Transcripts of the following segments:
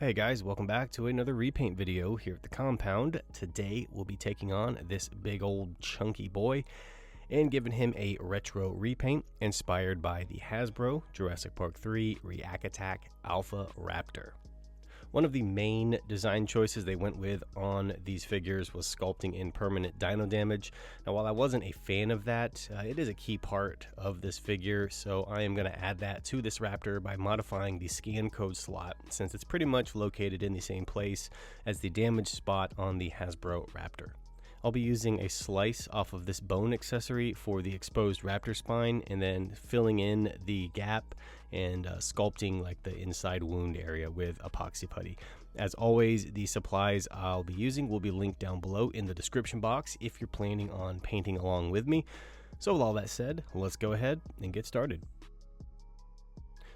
Hey guys, welcome back to another repaint video here at the compound. Today we'll be taking on this big old chunky boy and giving him a retro repaint inspired by the Hasbro Jurassic Park 3 React Attack Alpha Raptor. One of the main design choices they went with on these figures was sculpting in permanent dino damage. Now, while I wasn't a fan of that, it is a key part of this figure, so I am going to add that to this Raptor by modifying the scan code slot, since it's pretty much located in the same place as the damage spot on the Hasbro Raptor. I'll be using a slice off of this bone accessory for the exposed raptor spine and then filling in the gap and sculpting like the inside wound area with epoxy putty. As always, the supplies I'll be using will be linked down below in the description box if you're planning on painting along with me. So with all that said, let's go ahead and get started.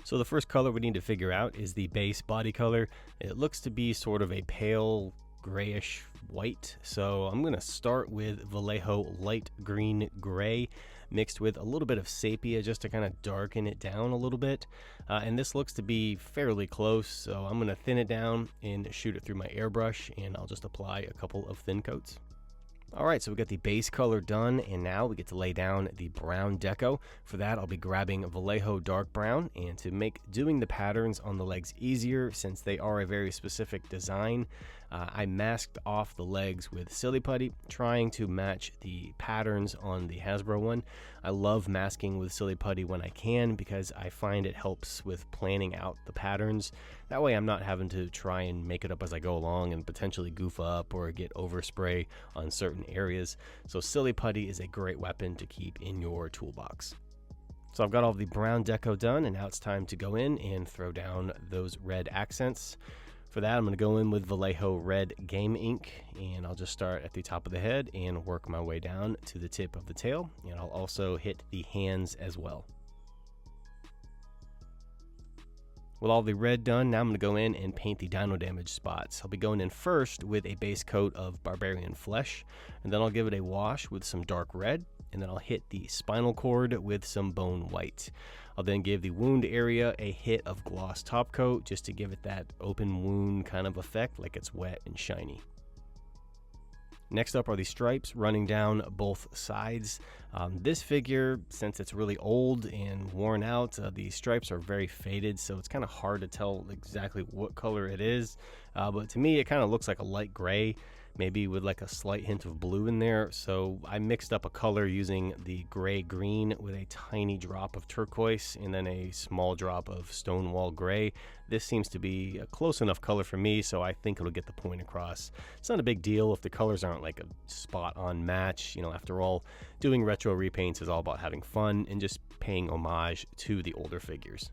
So the first color we need to figure out is the base body color. It looks to be sort of a pale grayish white, so I'm going to start with Vallejo light green gray mixed with a little bit of sepia just to kind of darken it down a little bit, and this looks to be fairly close, so I'm going to thin it down and shoot it through my airbrush, and I'll just apply a couple of thin coats. Alright, so we got the base color done, and now we get to lay down the brown deco. For that, I'll be grabbing Vallejo dark brown, and to make doing the patterns on the legs easier, since they are a very specific design, I masked off the legs with silly putty, trying to match the patterns on the Hasbro one. I love masking with silly putty when I can because I find it helps with planning out the patterns. That way I'm not having to try and make it up as I go along and potentially goof up or get overspray on certain areas. So silly putty is a great weapon to keep in your toolbox. So I've got all the brown deco done, and now it's time to go in and throw down those red accents. For that, I'm going to go in with Vallejo red game ink, and I'll just start at the top of the head and work my way down to the tip of the tail, and I'll also hit the hands as well. With all the red done, now I'm going to go in and paint the dino damage spots. I'll be going in first with a base coat of barbarian flesh, and then I'll give it a wash with some dark red, and then I'll hit the spinal cord with some bone white. I'll then give the wound area a hit of gloss top coat just to give it that open wound kind of effect, like it's wet and shiny. Next up are the stripes running down both sides. This figure, since it's really old and worn out, the stripes are very faded, so it's kind of hard to tell exactly what color it is. But to me, it kind of looks like a light gray, maybe with like a slight hint of blue in there. So I mixed up a color using the gray green with a tiny drop of turquoise and then a small drop of stonewall gray. This seems to be a close enough color for me, so I think it'll get the point across. It's not a big deal if the colors aren't like a spot on match. You know, after all, doing retro repaints is all about having fun and just paying homage to the older figures.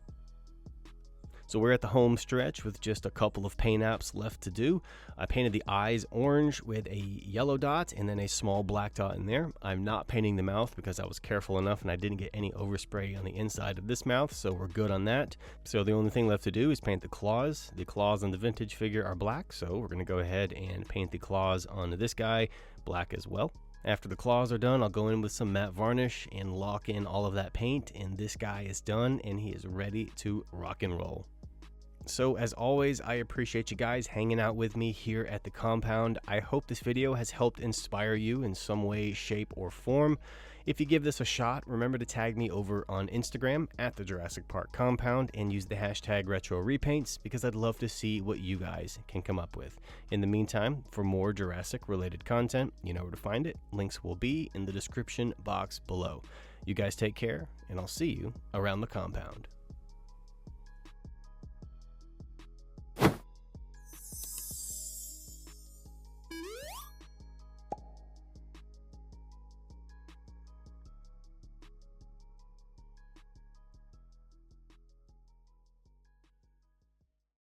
So we're at the home stretch with just a couple of paint apps left to do. I painted the eyes orange with a yellow dot and then a small black dot in there. I'm not painting the mouth because I was careful enough and I didn't get any overspray on the inside of this mouth, so we're good on that. So the only thing left to do is paint the claws. The claws on the vintage figure are black, so we're going to go ahead and paint the claws on this guy black as well. After the claws are done, I'll go in with some matte varnish and lock in all of that paint, and this guy is done and he is ready to rock and roll. So as always, I appreciate you guys hanging out with me here at the compound. I hope this video has helped inspire you in some way, shape, or form. If you give this a shot, remember to tag me over on Instagram at the Jurassic Park Compound and use the hashtag #RetroRepaints because I'd love to see what you guys can come up with. In the meantime, for more Jurassic related content, you know where to find it. Links will be in the description box below. You guys take care, and I'll see you around the compound.